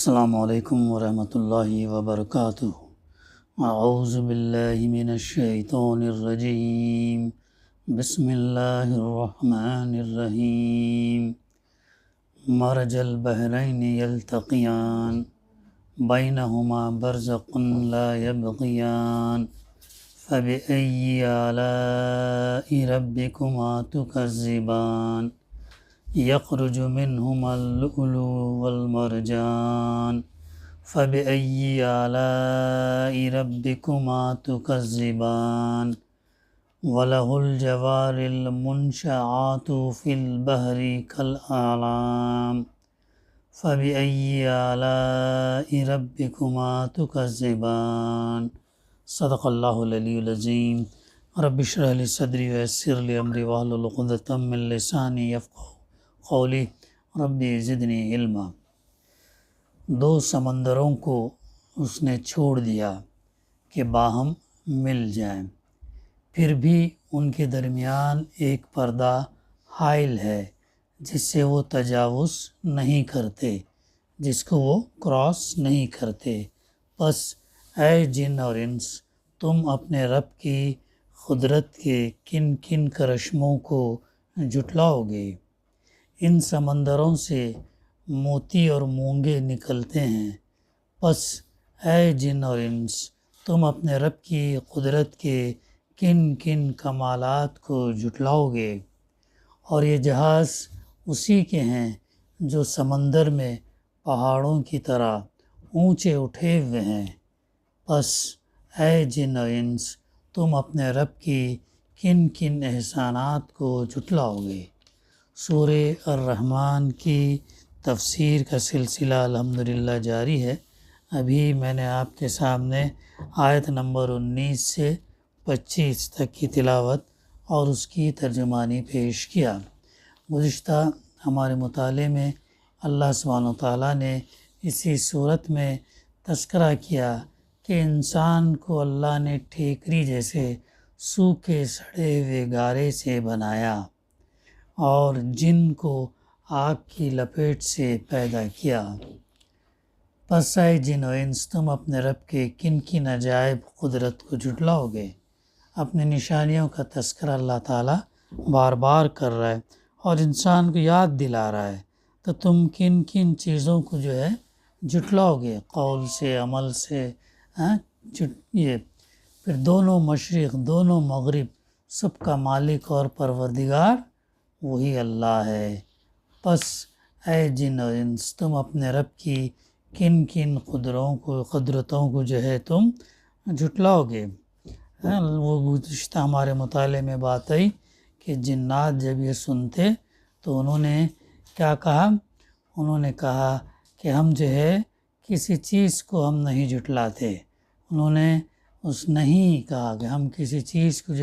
السلام علیکم ورحمۃ اللہ وبرکاتہ۔ اعوذ باللہ من الشیطان الرجیم، بسم اللہ الرحمن الرحیم۔ مرج البحرین یلتقیان بینہما برزخ لا یبغیان فبأی آلاء ربکما تکذبان یخرج منہما اللؤلؤ والمرجان فبأی آلاء ربکما تکذبان وَلَهُ الْجَوَارِ الْمُنشَآتُ فِي الْبَحْرِ كَالْأَعْلَامِ فَبِأَيِّ آلَاءِ رَبِّكُمَا تُكَذِّبَانِ۔ صدق اللہ العلی العظیم۔ رب اشرح لی صدری ویسر لی امری واحلل عقدۃ من لسانی یفقہوا قولی رب زدنی علما۔ دو سمندروں کو اس نے چھوڑ دیا کہ باہم مل جائیں، پھر بھی ان کے درمیان ایک پردہ حائل ہے جس سے وہ تجاوز نہیں کرتے، جس کو وہ کراس نہیں کرتے۔ پس اے جن اور انس، تم اپنے رب کی قدرت کے کن کن کرشموں کو جھٹلاؤ گے؟ ان سمندروں سے موتی اور مونگے نکلتے ہیں۔ پس اے جن اور انس، تم اپنے رب کی قدرت کے کن کن کمالات کو جھٹلاؤ گے؟ اور یہ جہاز اسی کے ہیں جو سمندر میں پہاڑوں کی طرح اونچے اٹھے ہوئے ہیں۔ پس اے جن و انس، تم اپنے رب کی کن کن احسانات کو جھٹلاؤ گے؟ سورہ الرحمن کی تفسیر کا سلسلہ الحمدللہ جاری ہے۔ ابھی میں نے آپ کے سامنے آیت نمبر 19 سے 25 تک کی تلاوت اور اس کی ترجمانی پیش کیا۔ گزشتہ ہمارے مطالعے میں اللہ سبحانہ وتعالیٰ نے اسی صورت میں تذکرہ کیا کہ انسان کو اللہ نے ٹھیکری جیسے سوکھے سڑے ہوئے گارے سے بنایا اور جن کو آگ کی لپیٹ سے پیدا کیا۔ پس اے جن و انس، تم اپنے رب کے کن کن عجائب قدرت کو جھٹلاؤ گے؟ اپنی نشانیوں کا تذکرہ اللہ تعالیٰ بار بار کر رہا ہے اور انسان کو یاد دلا رہا ہے، تو تم کن کن چیزوں کو جھٹلاؤ گے؟ قول سے، عمل سے، یہ پھر دونوں مشرق دونوں مغرب سب کا مالک اور پروردگار وہی اللہ ہے۔ پس اے جن و انس، تم اپنے رب کی کن کن قدرتوں کو تم جھٹلاؤ گے؟ وہ گزشتہ ہمارے مطالعے میں بات آئی کہ جنات جب یہ سنتے تو انہوں نے کیا کہا؟ انہوں نے کہا کہ ہم کسی چیز کو ہم نہیں جھٹلاتے۔ انہوں نے نہیں کہا کہ ہم کسی چیز کو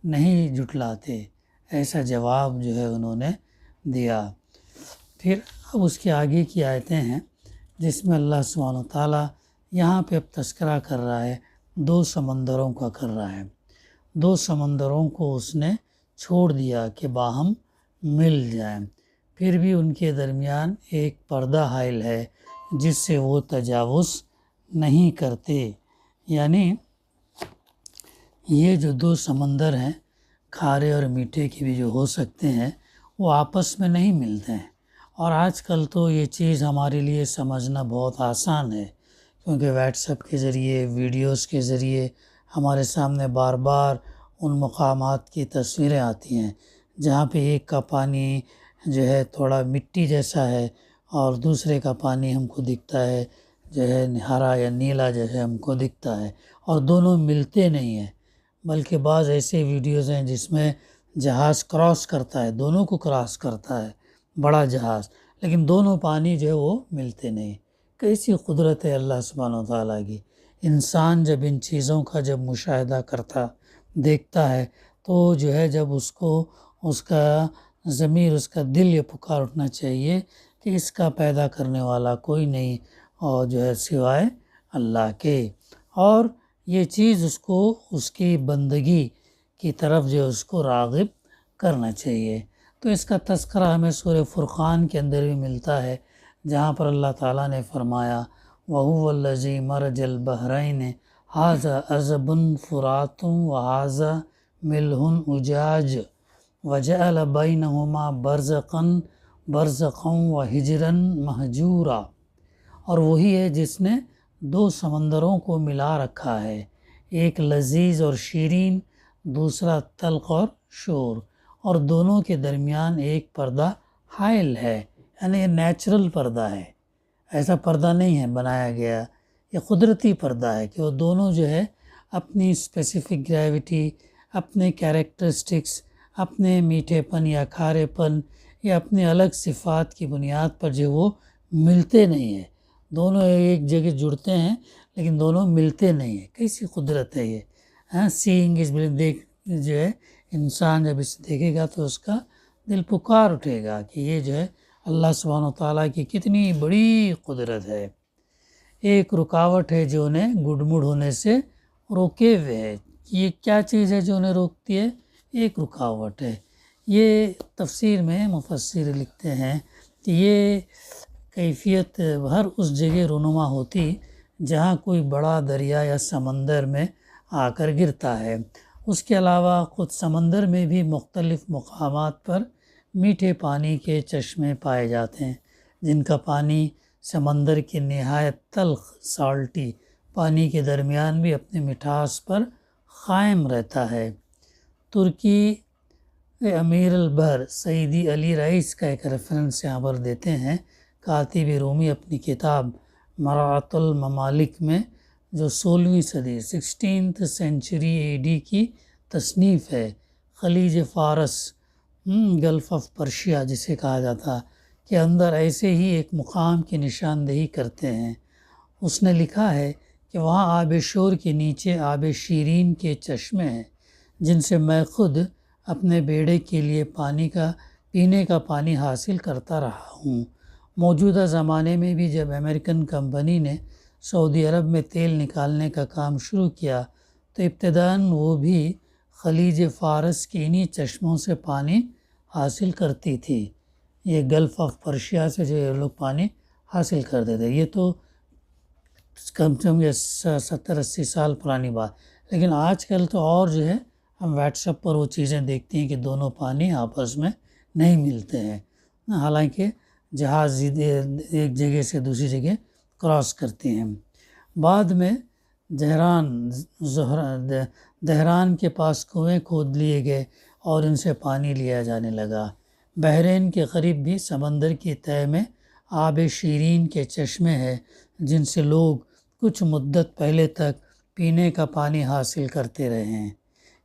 نہیں جھٹلاتے، ایسا جواب انہوں نے دیا۔ پھر اب اس کے آگے کی آیتیں ہیں جس میں اللہ سبحانہ وتعالیٰ یہاں پہ اب تذکرہ کر رہا ہے، دو سمندروں کا کر رہا ہے۔ دو سمندروں کو اس نے چھوڑ دیا کہ باہم مل جائیں، پھر بھی ان کے درمیان ایک پردہ حائل ہے جس سے وہ تجاوز نہیں کرتے۔ یعنی یہ جو دو سمندر ہیں، کھارے اور میٹھے کے بھی ہو سکتے ہیں، وہ آپس میں نہیں ملتے ہیں۔ اور آج کل تو یہ چیز ہمارے لیے سمجھنا بہت آسان ہے، کیونکہ واٹس ایپ کے ذریعے، ویڈیوز کے ذریعے ہمارے سامنے بار بار ان مقامات کی تصویریں آتی ہیں جہاں پہ ایک کا پانی تھوڑا مٹی جیسا ہے اور دوسرے کا پانی ہم کو دکھتا ہے ہرا یا نیلا ہم کو دکھتا ہے، اور دونوں ملتے نہیں ہیں۔ بلکہ بعض ایسے ویڈیوز ہیں جس میں جہاز کراس کرتا ہے، دونوں کو کراس کرتا ہے بڑا جہاز، لیکن دونوں پانی وہ ملتے نہیں۔ کیسی قدرت ہے اللہ سبحانہ وتعالیٰ کی۔ انسان جب ان چیزوں کا مشاہدہ دیکھتا ہے تو جب اس کا ضمیر، اس کا دل یہ پکار اٹھنا چاہیے کہ اس کا پیدا کرنے والا کوئی نہیں اور سوائے اللہ کے، اور یہ چیز اس کی بندگی کی طرف اس کو راغب کرنا چاہیے۔ تو اس کا تذکرہ ہمیں سورہ فرقان کے اندر بھی ملتا ہے، جہاں پر اللہ تعالیٰ نے فرمایا وَهُوَ الَّذِي مَرَجَ الْبَحْرَيْنِ هَذَا عَذْبٌ فُرَاتٌ وَهَذَا مِلْحٌ أُجَاجٌ وَجَعَلَ بَيْنَهُمَا برزقا وحجرا مہجورا، اور وہی ہے جس نے دو سمندروں کو ملا رکھا ہے، ایک لذیذ اور شیرین، دوسرا تلخ اور شور، اور دونوں کے درمیان ایک پردہ حائل ہے، یعنی یہ نیچرل پردہ ہے، ایسا پردہ نہیں ہے بنایا گیا، یہ قدرتی پردہ ہے کہ وہ دونوں جو ہے اپنی اسپیسیفک گریوٹی، اپنے کیریکٹرسٹکس، اپنے میٹھے پن یا کھارے پن یا اپنے الگ صفات کی بنیاد پر جو وہ ملتے نہیں ہیں، دونوں ایک جگہ جڑتے ہیں لیکن دونوں ملتے نہیں ہیں۔ کیسی قدرت ہے یہ، سینگ از دیکھ جو ہے انسان جب اسے دیکھے گا تو اس کا دل پکار اٹھے گا کہ یہ جو ہے اللہ سبحانہ وتعالیٰ کی کتنی بڑی قدرت ہے۔ ایک رکاوٹ ہے جو انہیں گڈمڈ ہونے سے روکے ہوئے ہے، یہ کیا چیز ہے جو انہیں روکتی ہے؟ ایک رکاوٹ ہے۔ یہ تفسیر میں مفسر لکھتے ہیں کہ یہ کیفیت ہر اس جگہ رونما ہوتی جہاں کوئی بڑا دریا یا سمندر میں آ کر گرتا ہے۔ اس کے علاوہ خود سمندر میں بھی مختلف مقامات پر میٹھے پانی کے چشمے پائے جاتے ہیں، جن کا پانی سمندر کے نہایت تلخ سالٹی پانی کے درمیان بھی اپنے مٹھاس پر قائم رہتا ہے۔ ترکی امیر البحر سعیدی علی رئیس کا ایک ریفرنس یہاں پر دیتے ہیں، کاتب رومی اپنی کتاب مراعۃ الممالک میں، جو 16ویں صدی 16th سینچری AD کی تصنیف ہے، خلیج فارس، گلف آف پرشیا جسے کہا جاتا، کے اندر ایسے ہی ایک مقام کی نشاندہی کرتے ہیں۔ اس نے لکھا ہے کہ وہاں آب شور کے نیچے آب شیرین کے چشمے ہیں، جن سے میں خود اپنے بیڑے کے لیے پینے کا پانی حاصل کرتا رہا ہوں۔ موجودہ زمانے میں بھی جب امریکن کمپنی نے سعودی عرب میں تیل نکالنے کا کام شروع کیا تو ابتداً وہ بھی خلیج فارس کے انہی چشموں سے پانی حاصل کرتی تھی۔ یہ گلف آف پرشیا سے جو یہ لوگ پانی حاصل کرتے تھے، یہ تو کم سے کم 70-80 سال پرانی بات، لیکن آج کل تو اور جو ہے ہم واٹس ایپ پر وہ چیزیں دیکھتے ہیں کہ دونوں پانی آپس میں نہیں ملتے ہیں، حالانکہ جہاز ایک جگہ سے دوسری جگہ کراس کرتے ہیں۔ بعد میں دہران کے پاس کنویں کھود لیے گئے اور ان سے پانی لیا جانے لگا۔ بحرین کے قریب بھی سمندر کی تہہ میں آب شیرین کے چشمے ہیں، جن سے لوگ کچھ مدت پہلے تک پینے کا پانی حاصل کرتے رہے ہیں۔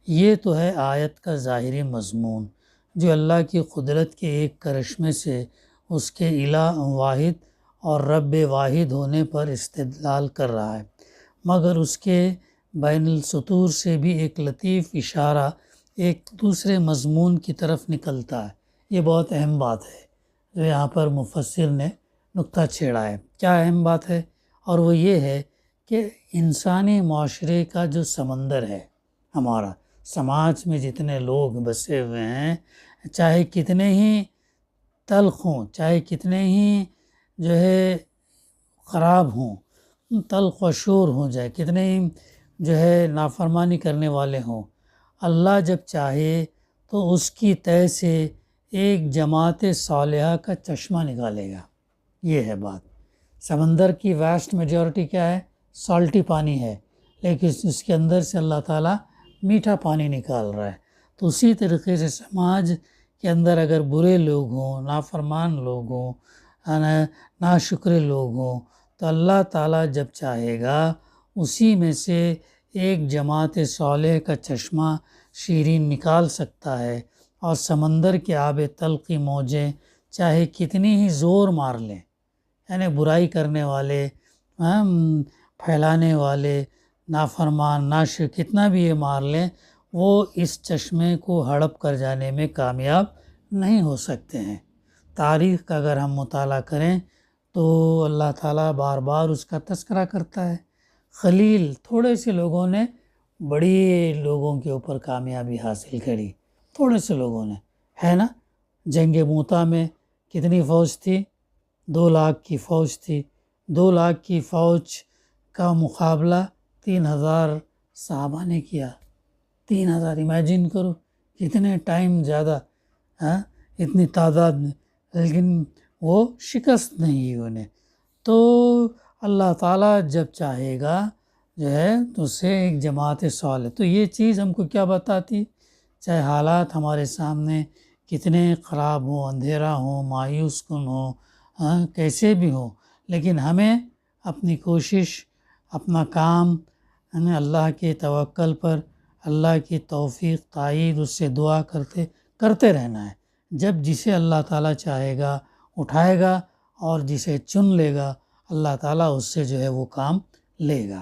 یہ تو ہے آیت کا ظاہری مضمون، جو اللہ کی قدرت کے ایک کرشمے سے اس کے الہ واحد اور رب واحد ہونے پر استدلال کر رہا ہے، مگر اس کے بین السطور سے بھی ایک لطیف اشارہ ایک دوسرے مضمون کی طرف نکلتا ہے۔ یہ بہت اہم بات ہے جو یہاں پر مفسر نے نقطہ چھیڑا ہے۔ کیا اہم بات ہے؟ اور وہ یہ ہے کہ انسانی معاشرے کا جو سمندر ہے، ہمارا سماج میں جتنے لوگ بسے ہوئے ہیں، چاہے کتنے ہی تلخ ہوں، چاہے کتنے ہی جو ہے خراب ہوں، تلخ و شور ہو جائے، کتنے ہی جو ہے نافرمانی کرنے والے ہوں، اللہ جب چاہے تو اس کی تہہ سے ایک جماعت صالحہ کا چشمہ نکالے گا۔ یہ ہے بات۔ سمندر کی واسٹ میجورٹی کیا ہے؟ سالٹی پانی ہے، لیکن اس کے اندر سے اللہ تعالیٰ میٹھا پانی نکال رہا ہے۔ تو اسی طریقے سے سماج کے اندر اگر برے لوگ ہوں، نافرمان لوگ ہوں، ناشکر لوگ ہوں، تو اللہ تعالیٰ جب چاہے گا اسی میں سے ایک جماعت صالح کا چشمہ شیرین نکال سکتا ہے، اور سمندر کے آب تلخ کی موجیں چاہے کتنی ہی زور مار لیں، یعنی برائی کرنے والے، پھیلانے والے، نافرمان، ناشکر کتنا بھی یہ مار لیں، وہ اس چشمے کو ہڑپ کر جانے میں کامیاب نہیں ہو سکتے ہیں۔ تاریخ کا اگر ہم مطالعہ کریں تو اللہ تعالیٰ بار بار اس کا تذکرہ کرتا ہے۔ خلیل، تھوڑے سے لوگوں نے بڑی لوگوں کے اوپر کامیابی حاصل کری، تھوڑے سے لوگوں نے، ہے نا؟ جنگ موتا میں کتنی فوج تھی؟ 2 لاکھ کی فوج تھی، 2 لاکھ کی فوج کا مقابلہ 3,000 صحابہ نے کیا۔ 3,000 امیجن کرو کتنے ٹائم زیادہ، ہاں اتنی تعداد میں، لیکن وہ شکست نہیں ہوئی انہیں۔ تو اللہ تعالیٰ جب چاہے گا جو ہے تو اسے ایک جماعت صالح، تو یہ چیز ہم کو کیا بتاتی، چاہے حالات ہمارے سامنے کتنے خراب ہوں، اندھیرا ہو، مایوس کن ہو، ہاں کیسے بھی ہو، لیکن ہمیں اپنی کوشش، اپنا کام اللہ کے توکل پر، اللہ کی توفیق تائید، اس سے دعا کرتے رہنا ہے۔ جب جسے اللہ تعالیٰ چاہے گا اٹھائے گا، اور جسے چن لے گا اللہ تعالیٰ اس سے جو ہے وہ کام لے گا۔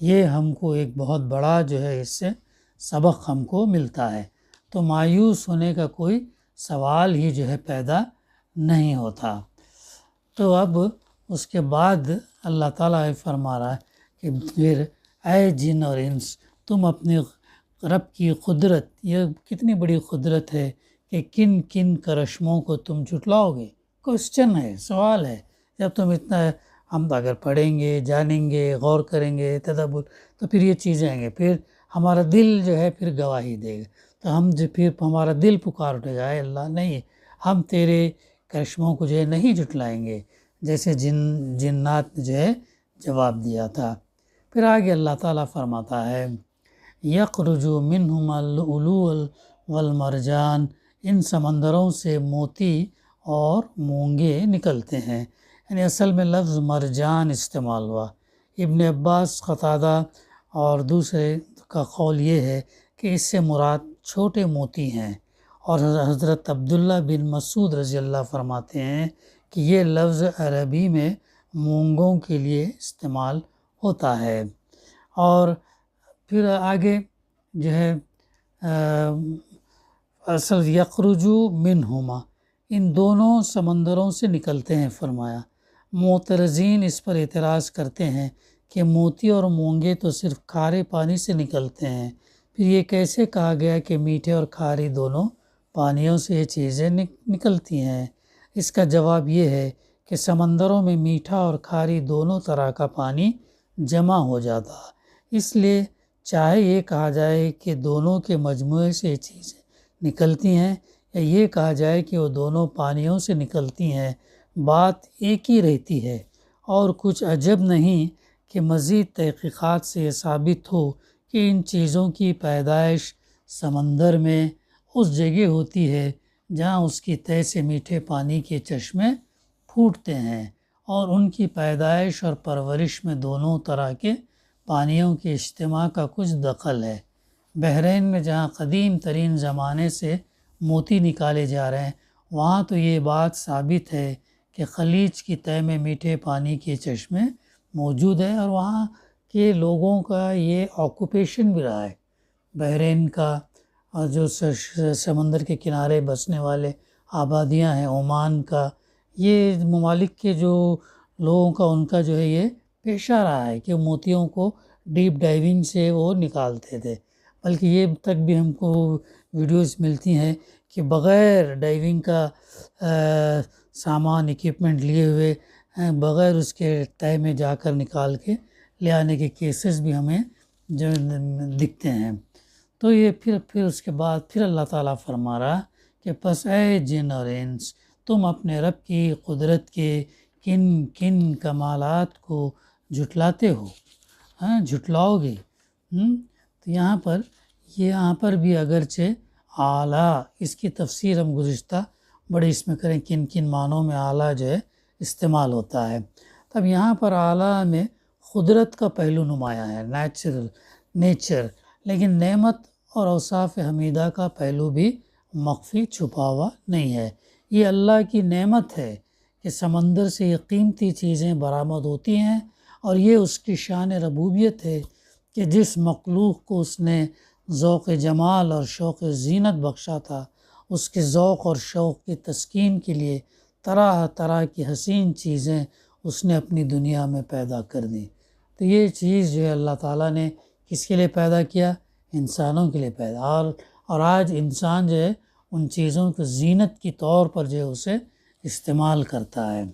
یہ ہم کو ایک بہت بڑا جو ہے اس سے سبق ہم کو ملتا ہے۔ تو مایوس ہونے کا کوئی سوال ہی جو ہے پیدا نہیں ہوتا۔ تو اب اس کے بعد اللہ تعالیٰ فرما رہا ہے کہ پھر اے جن اور انس، تم اپنے رب کی قدرت، یہ کتنی بڑی قدرت ہے کہ کن کن کرشموں کو تم جھٹلاؤ گے۔ کوسچن ہے، سوال ہے۔ جب تم اتنا ہم اگر پڑھیں گے، جانیں گے، غور کریں گے، تدبر، تو پھر یہ چیزیں آئیں گے، پھر ہمارا دل جو ہے پھر گواہی دے گا، تو ہم جو پھر ہمارا دل پکار اٹھے گا، اے اللہ نہیں، ہم تیرے کرشموں کو جو ہے نہیں جھٹلائیں گے، جیسے جنات نے جو ہے جواب دیا تھا۔ پھر آگے اللہ تعالیٰ فرماتا ہے یخرج منہما اللؤلؤ والمرجان، ان سمندروں سے موتی اور مونگے نکلتے ہیں، یعنی اصل میں لفظ مرجان استعمال ہوا۔ ابن عباس، قتادہ اور دوسرے کا قول یہ ہے کہ اس سے مراد چھوٹے موتی ہیں، اور حضرت عبداللہ بن مسعود رضی اللہ فرماتے ہیں کہ یہ لفظ عربی میں مونگوں کے لیے استعمال ہوتا ہے۔ اور پھر آگے جو ہے اصل یخرج منہما، ان دونوں سمندروں سے نکلتے ہیں فرمایا۔ معترضین اس پر اعتراض کرتے ہیں کہ موتی اور مونگے تو صرف کھارے پانی سے نکلتے ہیں، پھر یہ کیسے کہا گیا کہ میٹھے اور کھاری دونوں پانیوں سے یہ چیزیں نکلتی ہیں؟ اس کا جواب یہ ہے کہ سمندروں میں میٹھا اور کھاری دونوں طرح کا پانی جمع ہو جاتا، اس لیے چاہے یہ کہا جائے کہ دونوں کے مجموعے سے یہ چیزیں نکلتی ہیں، یا یہ کہا جائے کہ وہ دونوں پانیوں سے نکلتی ہیں، بات ایک ہی رہتی ہے۔ اور کچھ عجب نہیں کہ مزید تحقیقات سے یہ ثابت ہو کہ ان چیزوں کی پیدائش سمندر میں اس جگہ ہوتی ہے جہاں اس کی تہہ سے میٹھے پانی کے چشمے پھوٹتے ہیں، اور ان کی پیدائش اور پرورش میں دونوں طرح کے پانیوں کے اجتماع کا کچھ دخل ہے۔ بحرین میں جہاں قدیم ترین زمانے سے موتی نکالے جا رہے ہیں، وہاں تو یہ بات ثابت ہے کہ خلیج کی تہہ میں میٹھے پانی کے چشمے موجود ہیں، اور وہاں کے لوگوں کا یہ آکوپیشن بھی رہا ہے، بحرین کا، اور جو سمندر کے کنارے بسنے والے آبادیاں ہیں، عمان کا، یہ ممالک کے جو لوگوں کا ان کا جو ہے یہ پیشہ رہا ہے کہ موتیوں کو ڈیپ ڈائیونگ سے وہ نکالتے تھے، بلکہ یہ تک بھی ہم کو ویڈیوز ملتی ہیں کہ بغیر ڈائیونگ کا سامان اکوپمنٹ لیے ہوئے، بغیر اس کے تہہ میں جا کر نکال کے لے آنے کے کیسز بھی ہمیں جو دکھتے ہیں۔ تو یہ پھر اس کے بعد پھر اللہ تعالیٰ فرما رہا کہ پس اے جن اور انس، تم اپنے رب کی قدرت کے کن کن کمالات کو جھٹلاتے ہو، جھٹلاؤ گے۔ تو یہاں پر بھی اگرچہ اعلیٰ، اس کی تفسیر ہم گزشتہ بڑے اس میں کریں کن کن معنوں میں اعلیٰ جو ہے استعمال ہوتا ہے، تب یہاں پر اعلیٰ میں قدرت کا پہلو نمایاں ہے، نیچر، لیکن نعمت اور اوصاف حمیدہ کا پہلو بھی مخفی چھپا ہوا نہیں ہے۔ یہ اللہ کی نعمت ہے کہ سمندر سے یہ قیمتی چیزیں برآمد ہوتی ہیں، اور یہ اس کی شان ربوبیت ہے کہ جس مخلوق کو اس نے ذوق جمال اور شوق زینت بخشا تھا، اس کے ذوق اور شوق کی تسکین کے لیے طرح طرح کی حسین چیزیں اس نے اپنی دنیا میں پیدا کر دیں۔ تو یہ چیز جو ہے اللہ تعالیٰ نے کس کے لیے پیدا کیا؟ انسانوں کے لیے پیدا، اور آج انسان جو ہے ان چیزوں کو زینت کی طور پر جو ہے اسے استعمال کرتا ہے۔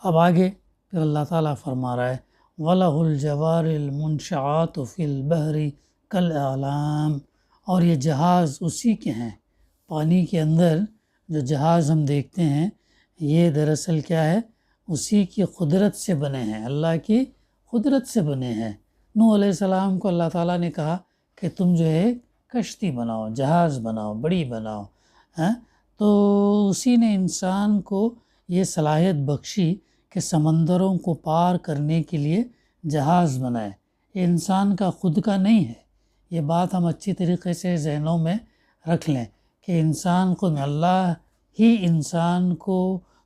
اب آگے پھر اللہ تعالیٰ فرما رہا ہے وَلَهُ الْجَوَارِ الْمُنشَآتُ فِي الْبَحْرِ كَالْأَعْلَامِ، اور یہ جہاز اسی کے ہیں، پانی کے اندر جو جہاز ہم دیکھتے ہیں یہ دراصل کیا ہے، اسی کی قدرت سے بنے ہیں، اللہ کی قدرت سے بنے ہیں۔ نوح علیہ السلام کو اللہ تعالیٰ نے کہا کہ تم جو ہے کشتی بناؤ، جہاز بناؤ، بڑی بناؤ، تو اسی نے انسان کو یہ صلاحیت بخشی کہ سمندروں کو پار کرنے کے لیے جہاز بنائے۔ یہ انسان کا خود کا نہیں ہے، یہ بات ہم اچھی طریقے سے ذہنوں میں رکھ لیں کہ انسان کو اللہ ہی انسان کو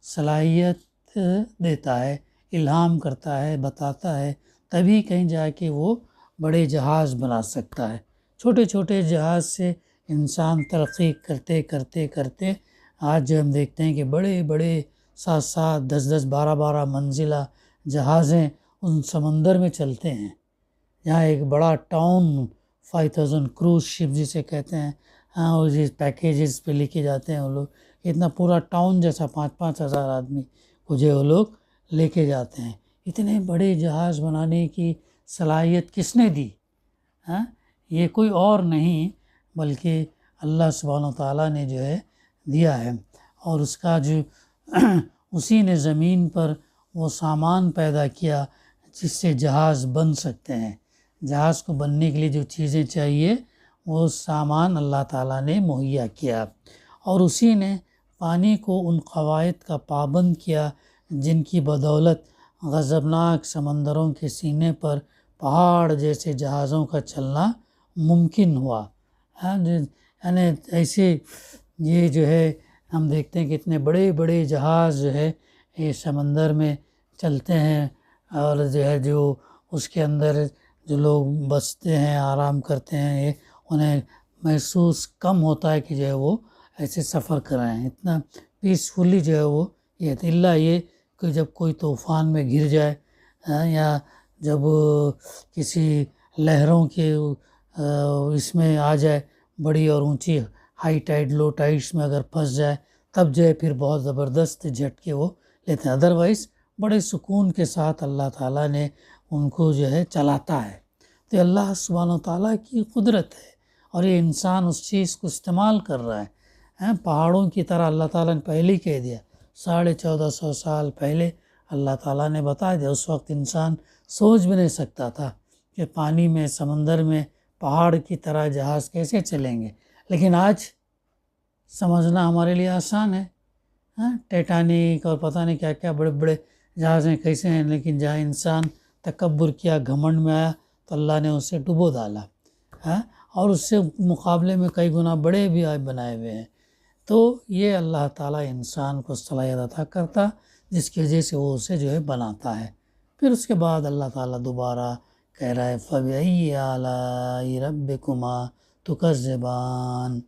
صلاحیت دیتا ہے، الہام کرتا ہے، بتاتا ہے، تبھی کہیں جا کے وہ بڑے جہاز بنا سکتا ہے۔ چھوٹے چھوٹے جہاز سے انسان ترقی کرتے کرتے کرتے آج جو ہم دیکھتے ہیں کہ بڑے بڑے 7 10 12 منزلہ جہازیں ان سمندر میں چلتے ہیں۔ یہاں ایک بڑا ٹاؤن 5000 کروز شپ جسے کہتے ہیں، اور جس پیکیجز پہ لے کے جاتے ہیں وہ لوگ، اتنا پورا ٹاؤن جیسا 5 ہزار آدمی کو جو وہ لوگ لے کے جاتے ہیں۔ اتنے بڑے جہاز بنانے کی صلاحیت کس نے دی؟ یہ کوئی اور نہیں بلکہ اللہ سبحانہ وتعالیٰ نے جو ہے دیا ہے، اور اس کا جو اسی نے زمین پر وہ سامان پیدا کیا جس سے جہاز بن سکتے ہیں۔ جہاز کو بننے کے لیے جو چیزیں چاہیے وہ سامان اللہ تعالیٰ نے مہیا کیا، اور اسی نے پانی کو ان قواعد کا پابند کیا جن کی بدولت غضبناک سمندروں کے سینے پر پہاڑ جیسے جہازوں کا چلنا ممکن ہوا۔ یعنی ایسے یہ جو ہے ہم دیکھتے ہیں کہ اتنے بڑے بڑے جہاز جو ہے یہ سمندر میں چلتے ہیں، اور جو ہے جو اس کے اندر جو لوگ بستے ہیں، آرام کرتے ہیں، یہ انہیں محسوس کم ہوتا ہے کہ جو ہے وہ ایسے سفر کر رہے ہیں، اتنا پیسفلی جو ہے وہ یہ اللہ یہ کہ جب کوئی طوفان میں گر جائے، یا جب کسی لہروں کے اس میں آ جائے، بڑی اور اونچی ہائی ٹائیڈ لو ٹائیڈس میں اگر پھنس جائے، تب جو ہے پھر بہت زبردست جھٹکے وہ لیتے ہیں، ادروائز بڑے سکون کے ساتھ اللہ تعالیٰ نے ان کو جو ہے چلاتا ہے۔ تو اللہ سبحانہ وتعالیٰ کی قدرت ہے، اور یہ انسان اس چیز کو استعمال کر رہا ہے۔ پہاڑوں کی طرح اللہ تعالیٰ نے پہلے ہی کہہ دیا، 1450 سال پہلے اللہ تعالیٰ نے بتا دیا۔ اس وقت انسان سوچ بھی نہیں سکتا تھا کہ پانی میں، سمندر میں پہاڑ کی طرح جہاز کیسے چلیں گے، لیکن آج سمجھنا ہمارے لیے آسان ہے۔ ٹیٹانک اور پتہ نہیں کیا کیا بڑے بڑے جہاز ہیں کیسے ہیں، لیکن جہاں انسان تکبر کیا، گھمنڈ میں آیا تو اللہ نے اسے ڈبو ڈالا، اور اس سے مقابلے میں کئی گنا بڑے بھی بنائے ہوئے ہیں۔ تو یہ اللہ تعالیٰ انسان کو صلاحیت عطا کرتا جس کی وجہ سے وہ اسے جو ہے بناتا ہے۔ پھر اس کے بعد اللہ تعالیٰ دوبارہ کہہ رہا ہے فَبِأَيِّ آلَاءِ رَبِّكُمَا تُكَذِّبَانِ،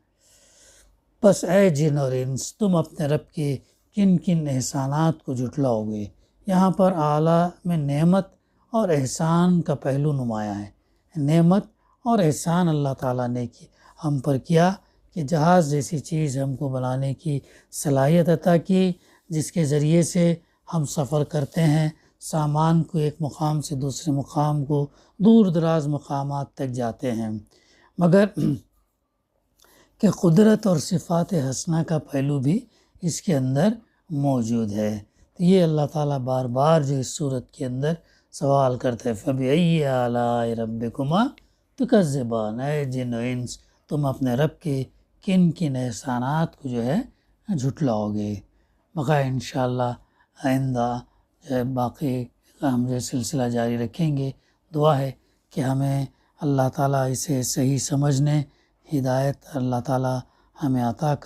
بس اے جن اور انس تم اپنے رب کے کن کن احسانات کو جھٹلاؤ گے۔ یہاں پر اعلیٰ میں نعمت اور احسان کا پہلو نمایاں ہے۔ نعمت اور احسان اللہ تعالیٰ نے ہم پر کیا کہ جہاز جیسی چیز ہم کو بنانے کی صلاحیت عطا کی، جس کے ذریعے سے ہم سفر کرتے ہیں، سامان کو ایک مقام سے دوسرے مقام کو، دور دراز مقامات تک جاتے ہیں۔ مگر کہ قدرت اور صفات حسنہ کا پہلو بھی اس کے اندر موجود ہے۔ تو یہ اللہ تعالیٰ بار بار جو اس صورت کے اندر سوال کرتا ہے فَبِأَيِّ آلَاءِ رَبِّكُمَا تُكَذِّبَانِ، اے جن و انس تم اپنے رب کے کن کن احسانات کو جو ہے جھٹلاؤ گے۔ بقا انشاءاللہ آئندہ جو ہے باقی ہم جو سلسلہ جاری رکھیں گے۔ دعا ہے کہ ہمیں اللہ تعالیٰ اسے صحیح سمجھنے ہدایت اللہ تعالیٰ ہمیں عطا کر